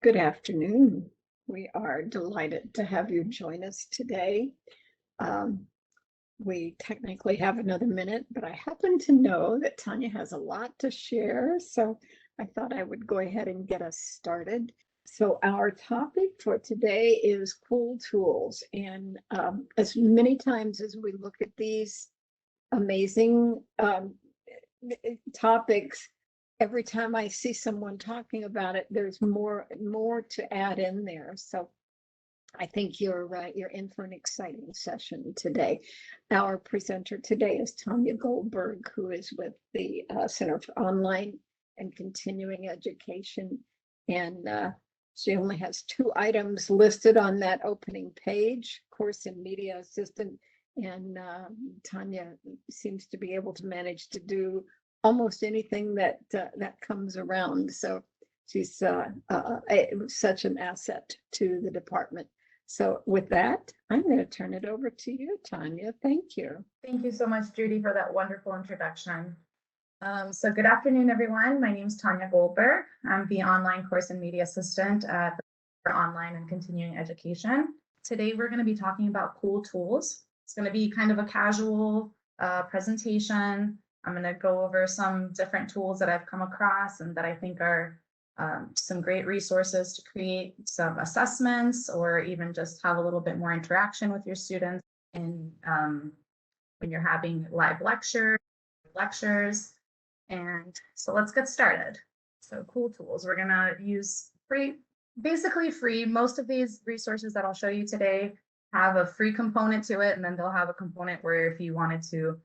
Good afternoon. We are delighted to have you join us today. Um, we technically have another minute, but I happen to know that Tanya has a lot to share, so I thought I would go ahead and get us started. So our topic for today is cool tools, and as many times as we look at these amazing topics, every time I see someone talking about it, there's more to add in there. So I think you're in for an exciting session today. Our presenter today is Tanya Goldberg, who is with the Center for Online and Continuing Education, and she only has 2 items listed on that opening page: course and media assistant. And Tanya seems to be able to manage to do almost anything that comes around. So she's such an asset to the department. So with that, I'm going to turn it over to you, Tanya. Thank you. Thank you so much, Judy, for that wonderful introduction. So good afternoon, everyone. My name is Tanya Goldberg. I'm the online course and media assistant at the Online and Continuing Education. Today, we're going to be talking about cool tools. It's going to be kind of a casual presentation. I'm going to go over some different tools that I've come across and that I think are some great resources to create some assessments or even just have a little bit more interaction with your students in when you're having live lectures. And so let's get started. So cool tools. We're going to use basically free. Most of these resources that I'll show you today have a free component to it, and then they'll have a component where if you wanted to,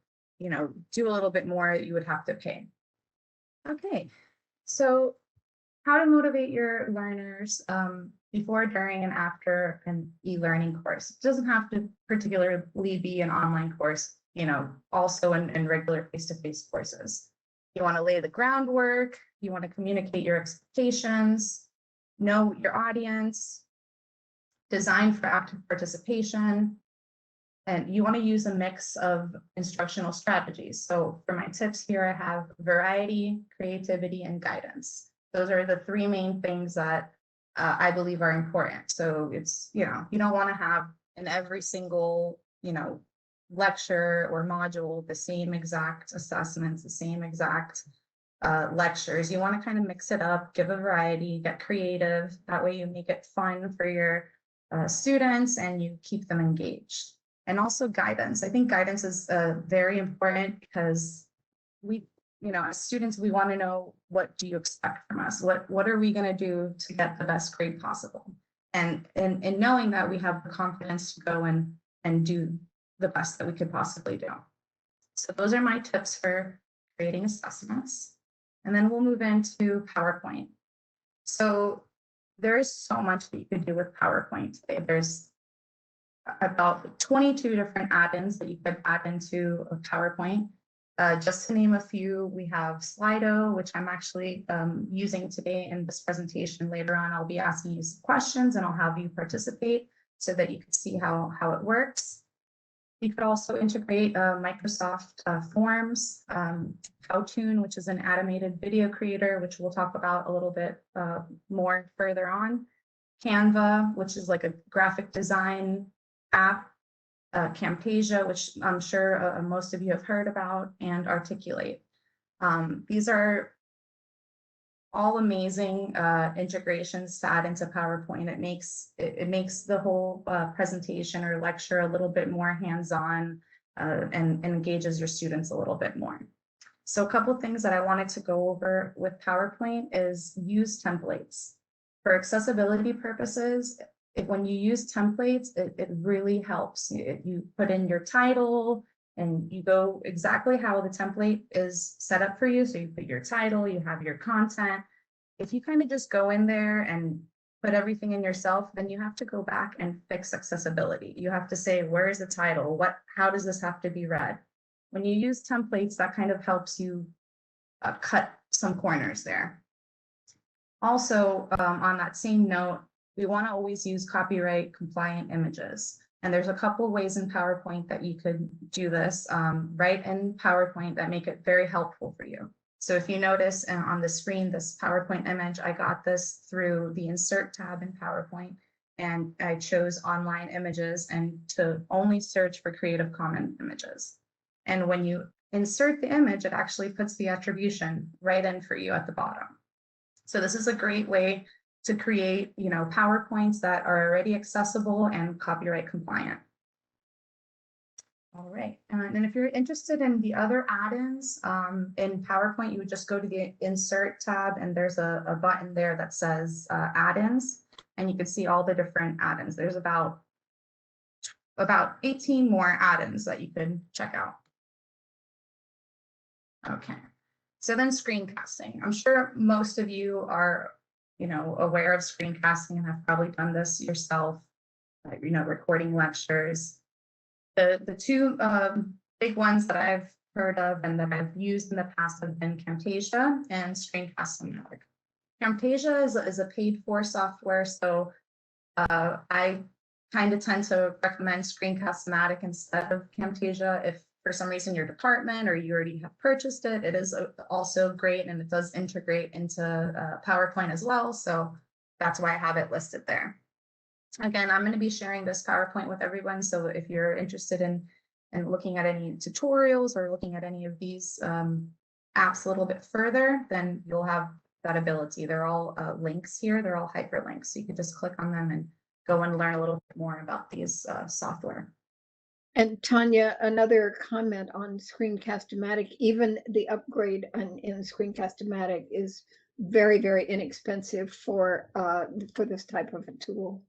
do a little bit more, you would have to pay. Okay, so how to motivate your learners before, during, and after an e-learning course. It doesn't have to particularly be an online course, also in regular face-to-face courses. You want to lay the groundwork, you want to communicate your expectations, know your audience, design for active participation, and you want to use a mix of instructional strategies. So for my tips here, I have variety, creativity, and guidance. Those are the 3 main things that I believe are important. So it's, you don't want to have in every single, lecture or module, the same exact assessments, the same exact lectures. You want to kind of mix it up, give a variety, get creative. That way you make it fun for your students and you keep them engaged. And also guidance. I think guidance is very important because we, as students, we want to know, what do you expect from us? What are we going to do to get the best grade possible? And in knowing that, we have the confidence to go and do the best that we could possibly do. So those are my tips for creating assessments. And then we'll move into PowerPoint. So there is so much that you can do with PowerPoint today. There's about 22 different add-ins that you could add into a PowerPoint. Just to name a few, we have Slido, which I'm actually using today in this presentation. Later on, I'll be asking you some questions and I'll have you participate so that you can see how it works. You could also integrate Microsoft Forms, Powtoon, which is an animated video creator, which we'll talk about a little bit more further on. Canva, which is like a graphic design app. Camtasia, which I'm sure most of you have heard about, and Articulate. These are all amazing integrations to add into PowerPoint. It makes the whole presentation or lecture a little bit more hands-on and engages your students a little bit more. So a couple of things that I wanted to go over with PowerPoint is use templates. For accessibility purposes, when you use templates, it really helps. You put in your title and you go exactly how the template is set up for you. So you put your title, you have your content. If you kind of just go in there and put everything in yourself, then you have to go back and fix accessibility. You have to say, where is the title? How does this have to be read? When you use templates, that kind of helps you cut some corners there. Also, on that same note, we want to always use copyright compliant images. And there's a couple of ways in PowerPoint that you could do this right in PowerPoint that make it very helpful for you. So if you notice on the screen, this PowerPoint image, I got this through the Insert tab in PowerPoint, and I chose online images and to only search for Creative Commons images. And when you insert the image, it actually puts the attribution right in for you at the bottom. So this is a great way to create, PowerPoints that are already accessible and copyright compliant. All right, and if you're interested in the other add-ins in PowerPoint, you would just go to the Insert tab, and there's a button there that says add-ins, and you can see all the different add-ins. There's about 18 more add-ins that you could check out. Okay, so then screencasting. I'm sure most of you are, aware of screencasting and have probably done this yourself, recording lectures. The two big ones that I've heard of and that I've used in the past have been Camtasia and Screencast-O-Matic. Camtasia is a paid-for software, so I kind of tend to recommend Screencast-O-Matic instead of Camtasia. If for some reason your department or you already have purchased it, it is also great, and it does integrate into PowerPoint as well, so that's why I have it listed there. Again, I'm going to be sharing this PowerPoint with everyone, so if you're interested in looking at any tutorials or looking at any of these apps a little bit further, then you'll have that ability. They're all links here. They're all hyperlinks, so you can just click on them and go and learn a little bit more about these software. And Tanya, another comment on Screencast-O-Matic, even the upgrade in Screencast-O-Matic is very, very inexpensive for this type of a tool.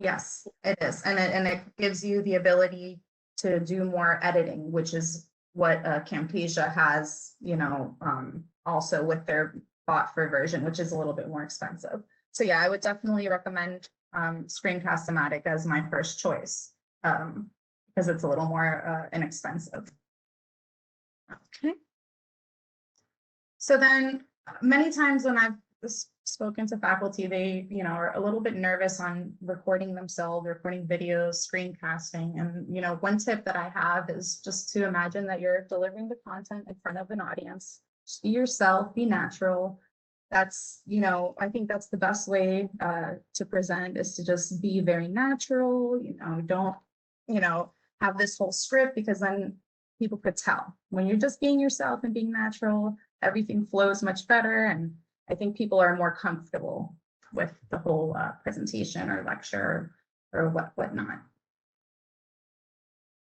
Yes, it is, and it gives you the ability to do more editing, which is what Camtasia has, also with their bought for version, which is a little bit more expensive. So yeah, I would definitely recommend Screencast-O-Matic as my first choice because it's a little more inexpensive. Okay. So then many times when I've spoken to faculty, they are a little bit nervous on recording themselves, recording videos, screencasting. And one tip that I have is just to imagine that you're delivering the content in front of an audience. Just be yourself, be natural. That's I think that's the best way to present, is to just be very natural. Don't have this whole script, because then people could tell. When you're just being yourself and being natural, everything flows much better, and I think people are more comfortable with the whole presentation or lecture or whatnot.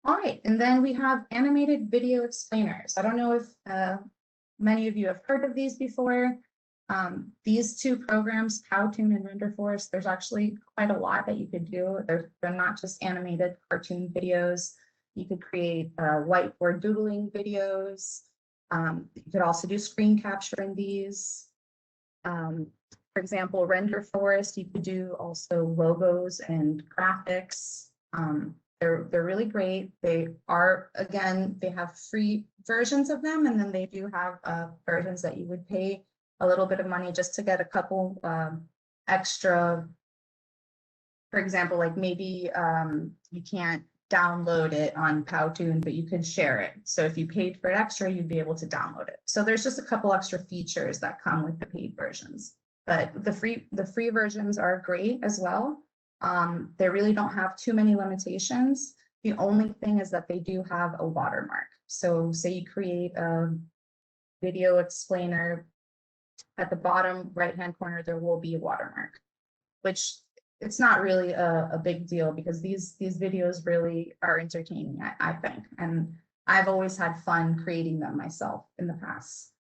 All right, and then we have animated video explainers. I don't know if many of you have heard of these before. These two programs, Powtoon and RenderForest, there's actually quite a lot that you could do. They're not just animated cartoon videos. You could create whiteboard doodling videos. You could also do screen capture in these. For example, RenderForest, you could do also logos and graphics. They're really great. They are, again, they have free versions of them, and then they do have versions that you would pay a little bit of money just to get a couple extra. For example, like maybe you can't download it on Powtoon, but you can share it. So if you paid for it extra, you'd be able to download it. So there's just a couple extra features that come with the paid versions, but the free versions are great as well. They really don't have too many limitations. The only thing is that they do have a watermark. So say you create a video explainer, at the bottom right-hand corner, there will be a watermark, which it's not really a big deal, because these videos really are entertaining, I think. And I've always had fun creating them myself in the past.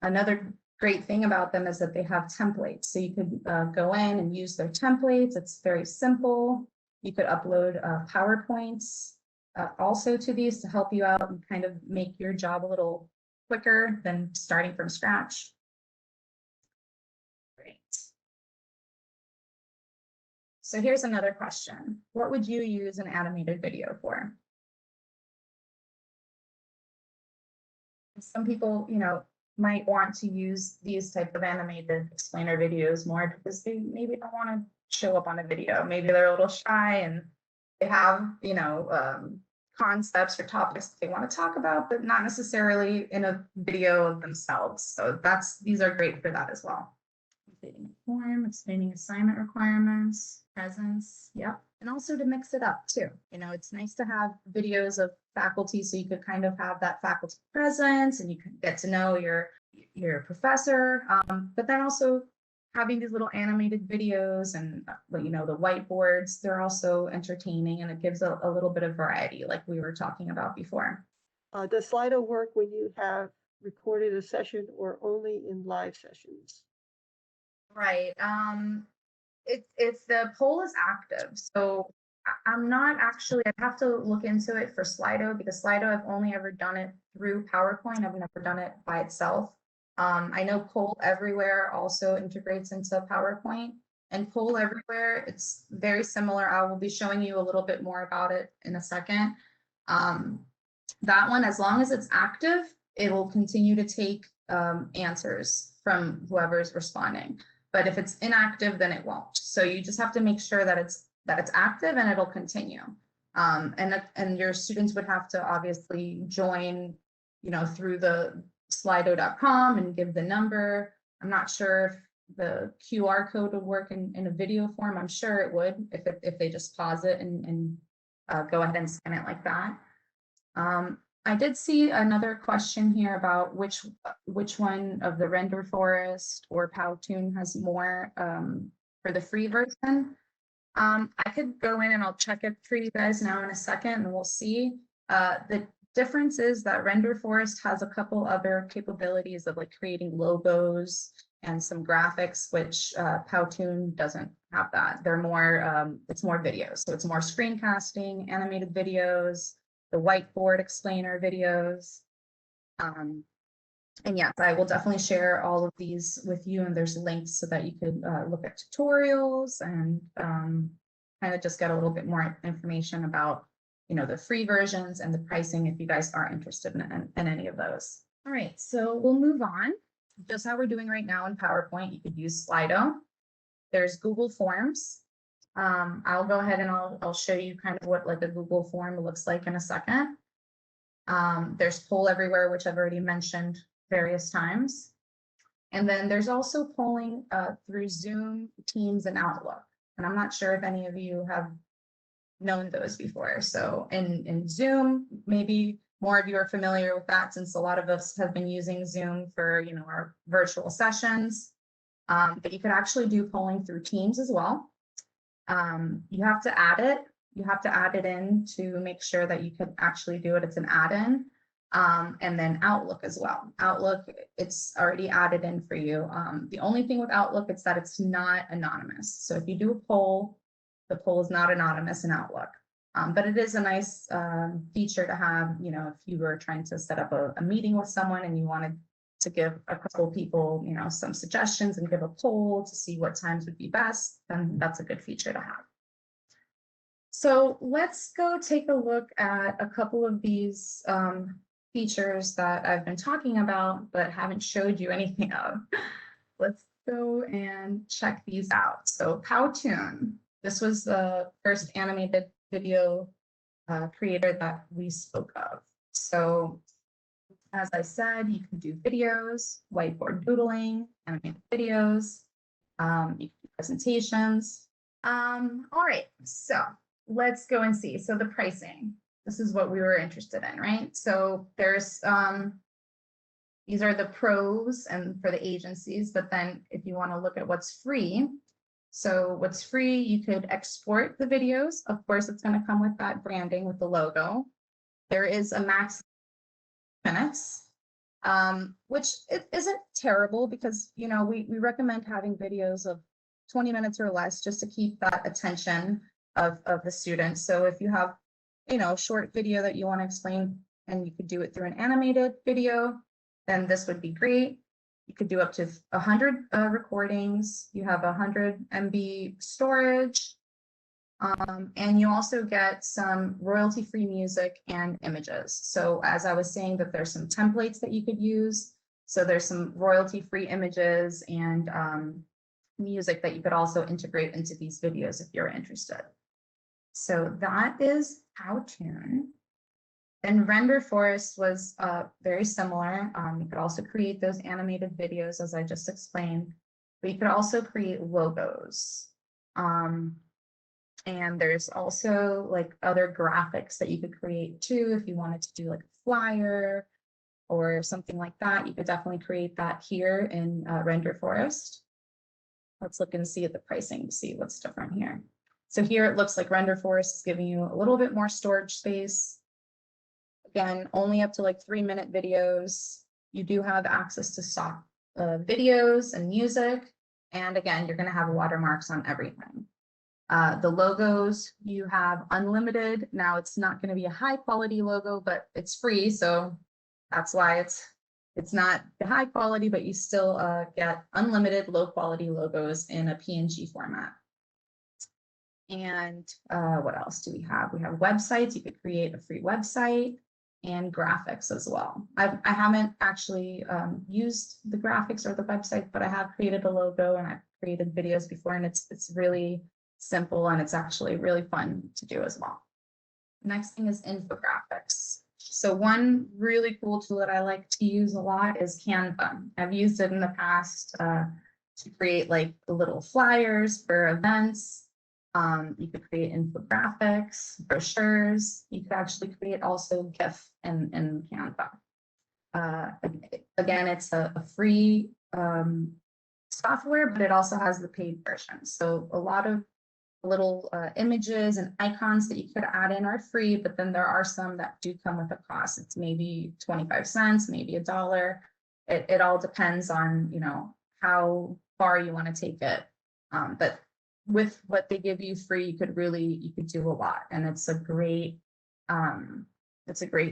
Another great thing about them is that they have templates. So you could go in and use their templates. It's very simple. You could upload PowerPoints also to these to help you out and kind of make your job a little quicker than starting from scratch. Great. So here's another question. What would you use an animated video for? Some people, might want to use these type of animated explainer videos more because they maybe don't want to show up on a video. Maybe they're a little shy and they have, concepts or topics that they want to talk about, but not necessarily in a video of themselves. So these are great for that as well. Completing a form, explaining assignment requirements, presence, yep. And also to mix it up too. You know, it's nice to have videos of faculty so you could kind of have that faculty presence and you can get to know your professor. But then also having these little animated videos and you know, the whiteboards, they're also entertaining and it gives a little bit of variety like we were talking about before. Does Slido work when you have recorded a session or only in live sessions? Right. It's the poll is active. So I'm not actually, I'd have to look into it for Slido because Slido, I've only ever done it through PowerPoint. I've never done it by itself. I know Poll Everywhere also integrates into PowerPoint, and Poll Everywhere, it's very similar. I will be showing you a little bit more about it in a second. That one, as long as it's active, it will continue to take answers from whoever's responding. But if it's inactive, then it won't. So you just have to make sure that it's active and it'll continue. And your students would have to obviously join, you know, through the slido.com and give the number. I'm not sure if the QR code would work in a video form. I'm sure it would if they just pause it and go ahead and scan it like that. I did see another question here about which one of the Render Forest or Powtoon has more for the free version. I could go in and I'll check it for you guys now in a second and we'll see. The difference is that Render Forest has a couple other capabilities of like creating logos and some graphics, which Powtoon doesn't have that. They're more, it's more videos. So it's more screencasting, animated videos, the whiteboard explainer videos. And yes, I will definitely share all of these with you, and there's links so that you could look at tutorials and kind of just get a little bit more information about, you know, the free versions and the pricing if you guys are interested in any of those. All right, so we'll move on. Just how we're doing right now in PowerPoint, you could use Slido. There's Google Forms. I'll go ahead and I'll show you kind of what like a Google form looks like in a second. There's Poll Everywhere, which I've already mentioned various times. And then there's also polling through Zoom, Teams, and Outlook. And I'm not sure if any of you have known those before. So in Zoom, maybe more of you are familiar with that since a lot of us have been using Zoom for, you know, our virtual sessions. But you could actually do polling through Teams as well. You have to add it. You have to add it in to make sure that you can actually do it. It's an add-in. And then Outlook as well. Outlook, it's already added in for you. The only thing with Outlook is that it's not anonymous. So if you do a poll, the poll is not anonymous in Outlook. But it is a nice feature to have, you know, if you were trying to set up a meeting with someone and you wanted to give a couple people, you know, some suggestions and give a poll to see what times would be best, then that's a good feature to have. So let's go take a look at a couple of these features that I've been talking about, but haven't showed you anything of. Let's go and check these out. So Powtoon, this was the first animated video creator that we spoke of. So as I said, you can do videos, whiteboard doodling, animated videos, you can do presentations. All right, so let's go and see. So the pricing, this is what we were interested in, right? So there's, these are the pros and for the agencies, but then if you want to look at what's free, so what's free, you could export the videos. Of course, it's going to come with that branding with the logo. There is a max minutes, which it isn't terrible because, you know, we recommend having videos of 20 minutes or less just to keep that attention of the student. So if you have, you know, a short video that you want to explain and you could do it through an animated video, then this would be great. You could do up to 100 recordings. You have 100 MB storage. And you also get some royalty-free music and images. So as I was saying, that there's some templates that you could use. So there's some royalty-free images and music that you could also integrate into these videos if you're interested. So that is Powtoon. And Render Forest was very similar. You could also create those animated videos, as I just explained, but you could also create logos. And there's also like other graphics that you could create too. If you wanted to do like a flyer or something like that, you could definitely create that here in Render Forest. Let's look and see at the pricing to see what's different here. So here it looks like Render Forest is giving you a little bit more storage space. Again, only up to like 3-minute videos. You do have access to stock videos and music. And again, you're going to have watermarks on everything. The logos, you have unlimited. Now it's not going to be a high quality logo, but it's free. So that's why it's not the high quality, but you still get unlimited low quality logos in a PNG format. And what else do we have? We have websites. You could create a free website and graphics as well. I haven't actually used the graphics or the website, but I have created a logo and I've created videos before, and it's really simple and it's actually really fun to do as well. Next thing is infographics. So one really cool tool that I like to use a lot is Canva. I've used it in the past to create like the little flyers for events. You could create infographics, brochures. You could actually create also GIF in Canva. Again, it's a free software, but it also has the paid version. So a lot of little images and icons that you could add in are free, but then there are some that do come with a cost. It's maybe 25 cents, maybe $1. It all depends on, you know, how far you want to take it. But with what they give you free, you could do a lot, and it's a great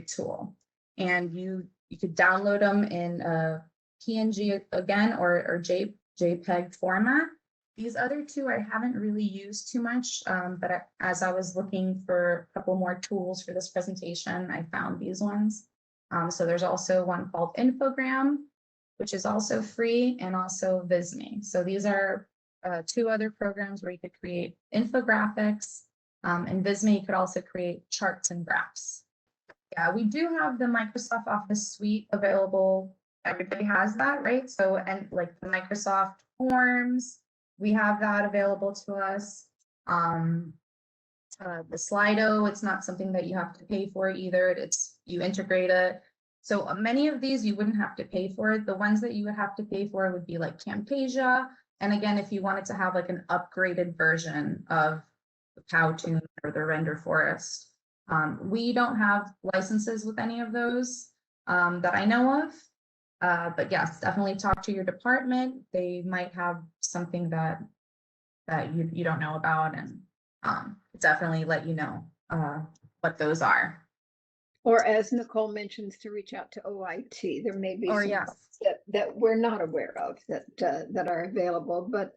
tool. And you could download them in a PNG again or JPEG format. These other two I haven't really used too much, but as I was looking for a couple more tools for this presentation, I found these ones. So there's also one called Infogram, which is also free, and also Visme. So these are two other programs where you could create infographics. In Visme, you could also create charts and graphs. Yeah, we do have the Microsoft Office suite available. Everybody has that, right? So, and like the Microsoft Forms, we have that available to us. The Slido, it's not something that you have to pay for either. You integrate it. So many of these you wouldn't have to pay for it. The ones that you would have to pay for would be like Camtasia. And again, if you wanted to have like an upgraded version of the Powtoon or the Render Forest. We don't have licenses with any of those that I know of. But yes, definitely talk to your department. They might have something that you don't know about, and definitely let you know what those are. Or as Nicole mentions, to reach out to OIT. There may be Or some yes, that we're not aware of that are available, but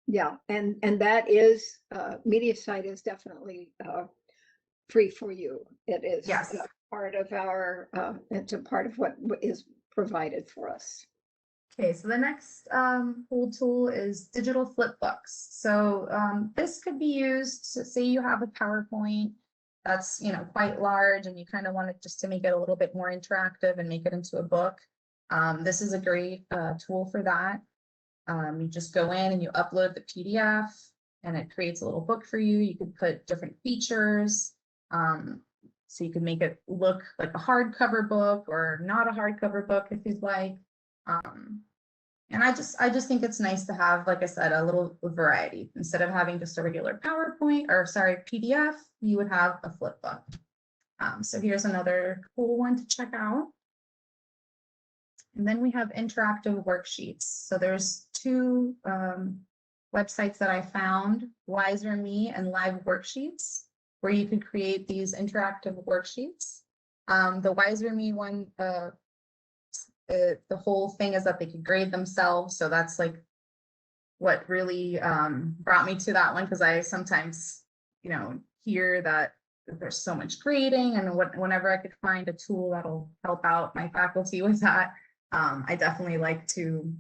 yeah, and that is MediaSite is definitely free for you. It is yes. part of our it's a part of what is provided for us. Okay, so the next cool tool is digital flipbooks. So this could be used to say you have a PowerPoint that's, you know, quite large, and you kind of want it just to make it a little bit more interactive and make it into a book. This is a great tool for that. You just go in and you upload the PDF, and it creates a little book for you. You could put different features. So you can make it look like a hardcover book or not a hardcover book if you'd like. And I just think it's nice to have, like I said, a little variety. Instead of having just a regular PowerPoint or PDF, you would have a flip book. So here's another cool one to check out. And then we have interactive worksheets. So there's two websites that I found, Wiser.me and Live Worksheets, where you can create these interactive worksheets. The Wiser.me one, the whole thing is that they could grade themselves. So that's like what really brought me to that one, because I sometimes, you know, hear that there's so much grading, and whenever I could find a tool that'll help out my faculty with that, I definitely like to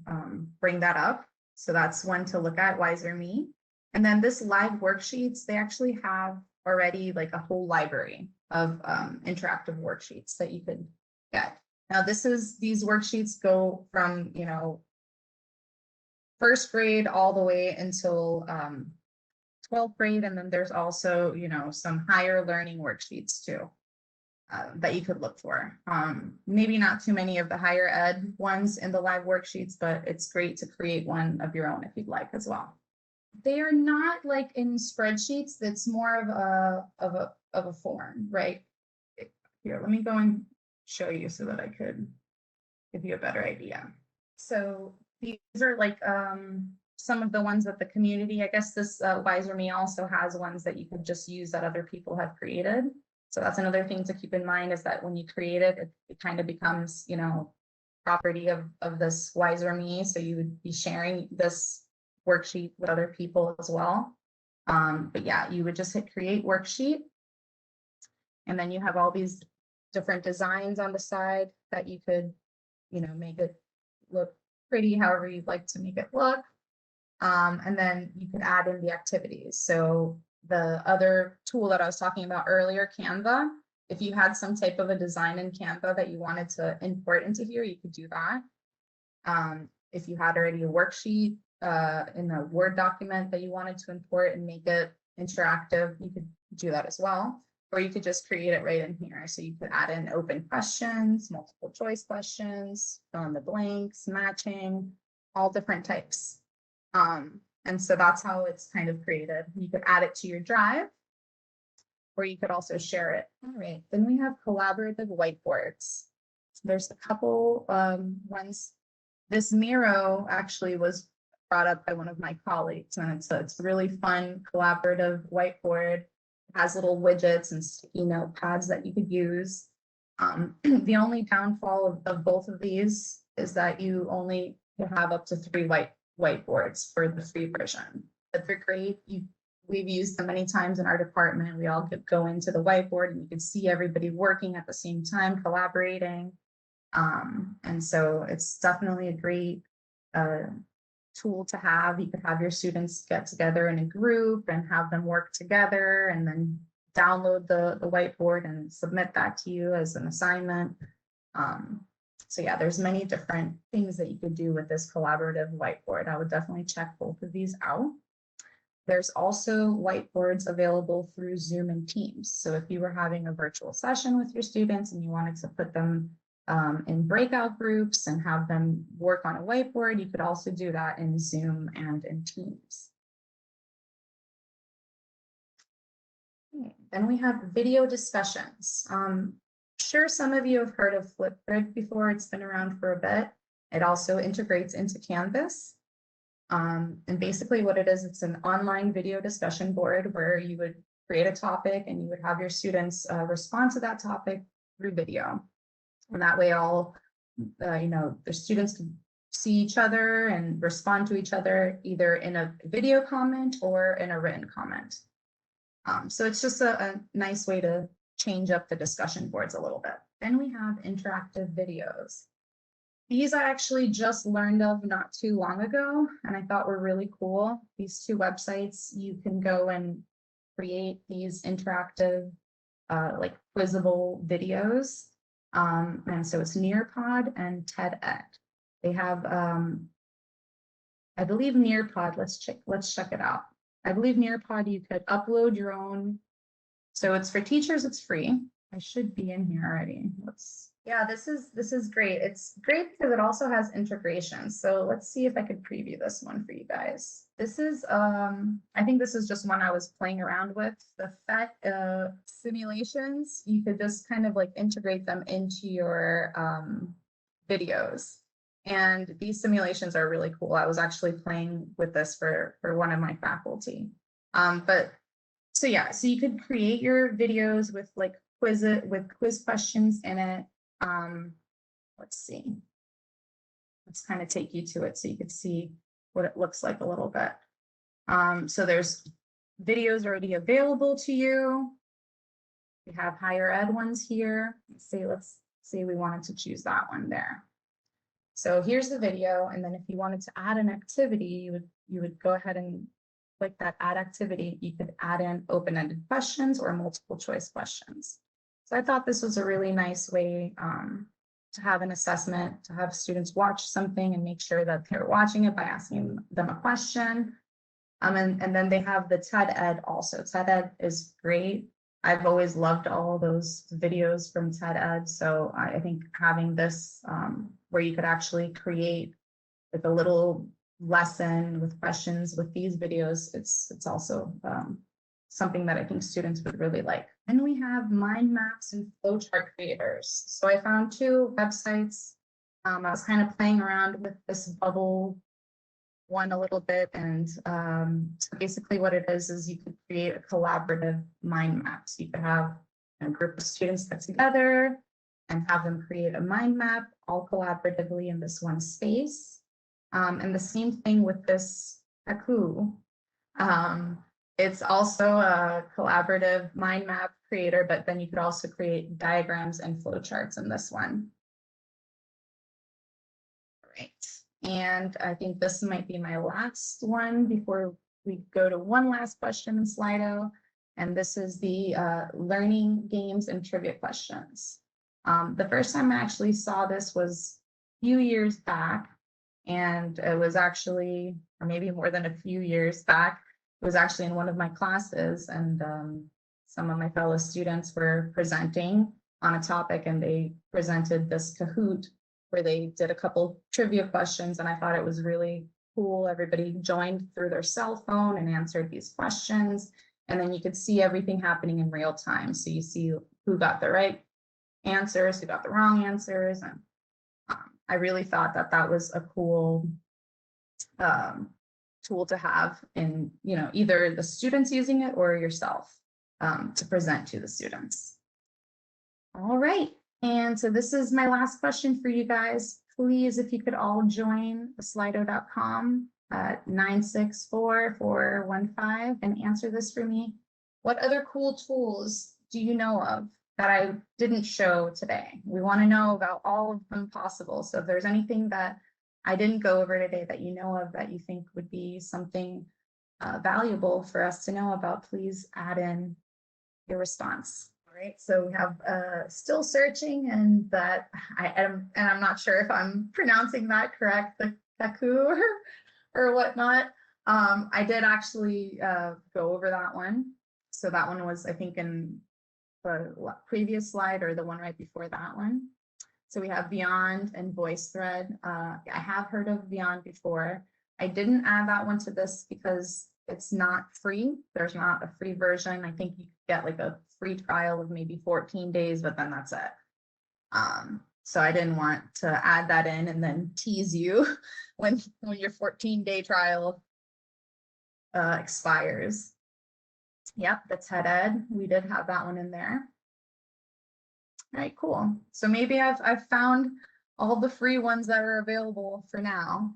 bring that up. So that's one to look at, Wiser.me. And then this Live Worksheets, they actually have already like a whole library of interactive worksheets that you could get. Now, these worksheets go from, you know, first grade all the way until 12th grade. And then there's also, you know, some higher learning worksheets too that you could look for. Maybe not too many of the higher ed ones in the live worksheets, but it's great to create one of your own if you'd like as well. They are not like in spreadsheets. That's more of a form, right? Here, let me go and show you so that I could give you a better idea. So these are like some of the ones that the community, I guess this Wiser Me also has ones that you could just use that other people have created. So that's another thing to keep in mind, is that when you create it, it kind of becomes, you know, property of this Wiser Me. So you would be sharing this worksheet with other people as well. But yeah, you would just hit create worksheet. And then you have all these different designs on the side that you could, you know, make it look pretty however you'd like to make it look. And then you could add in the activities. So the other tool that I was talking about earlier, Canva, if you had some type of a design in Canva that you wanted to import into here, you could do that. If you had already a worksheet in a Word document that you wanted to import and make it interactive, you could do that as well. Or you could just create it right in here. So you could add in open questions, multiple choice questions, fill in the blanks, matching, all different types. And so that's how it's kind of created. You could add it to your drive, or you could also share it. All right, then we have collaborative whiteboards. So there's a couple ones. This Miro actually was brought up by one of my colleagues, and it's a really fun collaborative whiteboard. It has little widgets and sticky notepads that you could use. The only downfall of both of these is that you only have up to 3 whiteboards for the free version, but they're great. We've used them many times in our department. We all could go into the whiteboard and you can see everybody working at the same time, collaborating. And so it's definitely a great tool to have. You could have your students get together in a group and have them work together, and then download the whiteboard and submit that to you as an assignment. So yeah, there's many different things that you could do with this collaborative whiteboard. I would definitely check both of these out. There's also whiteboards available through Zoom and Teams. So if you were having a virtual session with your students and you wanted to put them in breakout groups and have them work on a whiteboard, you could also do that in Zoom and in Teams. Okay. Then we have video discussions. Sure, some of you have heard of Flipgrid before. It's been around for a bit. It also integrates into Canvas. And basically what it is, it's an online video discussion board where you would create a topic and you would have your students respond to that topic through video. And that way all, the students can see each other and respond to each other either in a video comment or in a written comment. So it's just a nice way to change up the discussion boards a little bit. Then we have interactive videos. These I actually just learned of not too long ago, and I thought were really cool. These 2 websites, you can go and create these interactive, like quizzable videos. And so it's Nearpod and TED-Ed. They have, I believe Nearpod, let's check it out. I believe Nearpod, you could upload your own. So it's for teachers, it's free. I should be in here already. Yeah, this is great. It's great because it also has integration. So let's see if I could preview this one for you guys. This is, I think this is just one I was playing around with. The PhET simulations, you could just kind of like integrate them into your videos. And these simulations are really cool. I was actually playing with this for one of my faculty. So yeah, so you could create your videos with like quiz questions in it. Let's see. Let's kind of take you to it so you can see what it looks like a little bit. So there's videos already available to you. We have higher ed ones here. Let's say we wanted to choose that one there. So here's the video, and then if you wanted to add an activity, you would go ahead and click that add activity. You could add in open-ended questions or multiple choice questions. So I thought this was a really nice way to have an assessment, to have students watch something and make sure that they're watching it by asking them a question. And then they have the TED Ed also. TED Ed is great. I've always loved all those videos from TED Ed. So I think having this where you could actually create like a little lesson with questions with these videos, it's also something that I think students would really like. And we have mind maps and flowchart creators. So I found two websites. I was kind of playing around with this bubble one a little bit. And so basically what it is you could create a collaborative mind map. So you could have a group of students get together and have them create a mind map all collaboratively in this one space. And the same thing with this Cours. It's also a collaborative mind map creator, but then you could also create diagrams and flowcharts in this one. All right. And I think this might be my last one before we go to one last question in Slido. And this is the learning games and trivia questions. The first time I actually saw this was a few years back. And it was actually, or maybe more than a few years back, it was actually in one of my classes. And some of my fellow students were presenting on a topic, and they presented this Kahoot where they did a couple trivia questions, and I thought it was really cool. Everybody joined through their cell phone and answered these questions, and then you could see everything happening in real time. So you see who got the right answers, who got the wrong answers, and I really thought that that was a cool tool to have in, you know, either the students using it or yourself to present to the students. All right. And so this is my last question for you guys. Please, if you could all join slido.com at 964-415 and answer this for me. What other cool tools do you know of that I didn't show today? We want to know about all of them possible. So if there's anything that I didn't go over today that you know of that you think would be something valuable for us to know about, please add in your response. All right, so we have still searching, and that I'm not sure if I'm pronouncing that correct, the Kaku or whatnot. I did actually go over that one. So that one was, I think, in the previous slide or the one right before that one. So we have Beyond and VoiceThread. I have heard of Beyond before. I didn't add that one to this because it's not free. There's not a free version. I think you get like a free trial of maybe 14 days, but then that's it. So I didn't want to add that in and then tease you when your 14-day trial expires. Yep, the TED Ed. We did have that one in there. All right, cool. So maybe I've found all the free ones that are available for now.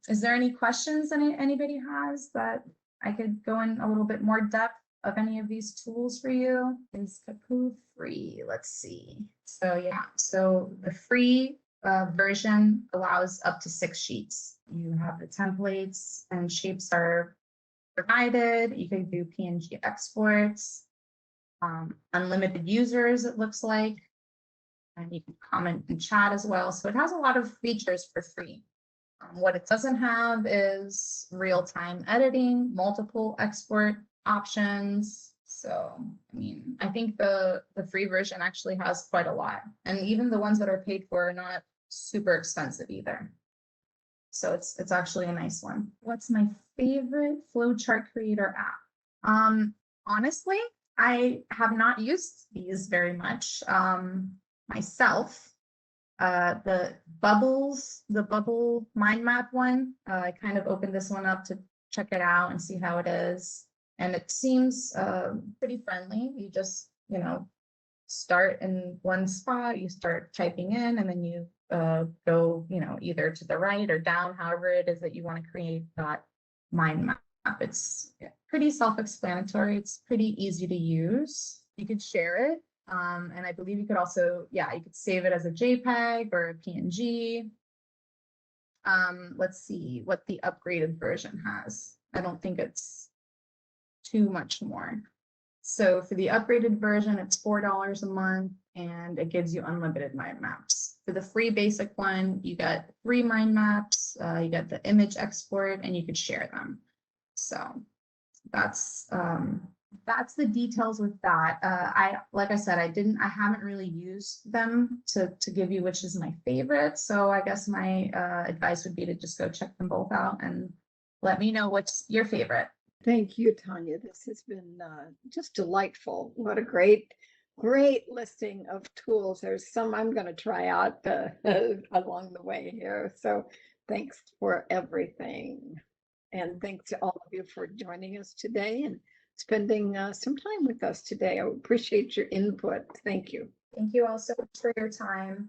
Is there any questions anybody has that I could go in a little bit more depth of any of these tools for you? Is Kahoot free? Let's see. So yeah, so the free version allows up to 6 sheets. You have the templates and shapes are provided. You can do PNG exports, unlimited users, it looks like, and you can comment and chat as well. So it has a lot of features for free. What it doesn't have is real-time editing, multiple export options. So, I mean, I think the free version actually has quite a lot. And even the ones that are paid for are not super expensive either. So it's actually a nice one. What's my favorite flowchart creator app? Honestly, I have not used these very much myself. The bubble mind map one, I kind of opened this one up to check it out and see how it is. And it seems pretty friendly. You just, you know, start in one spot, you start typing in, and then you go, you know, either to the right or down, however it is that you want to create that mind map. It's pretty self-explanatory. It's pretty easy to use. You could share it. And I believe you could also, yeah, you could save it as a JPEG or a PNG. Let's see what the upgraded version has. I don't think it's too much more. So for the upgraded version, it's $4 a month and it gives you unlimited mind maps. For the free basic one, you get 3 mind maps, you get the image export, and you could share them. So that's the details with that. Like I said, I haven't really used them to give you which is my favorite. So I guess my advice would be to just go check them both out and let me know what's your favorite. Thank you, Tanya. This has been just delightful. What a great listing of tools. There's some I'm going to try out along the way here. So thanks for everything. And thanks to all of you for joining us today and spending some time with us today. I appreciate your input. Thank you. Thank you all so much for your time.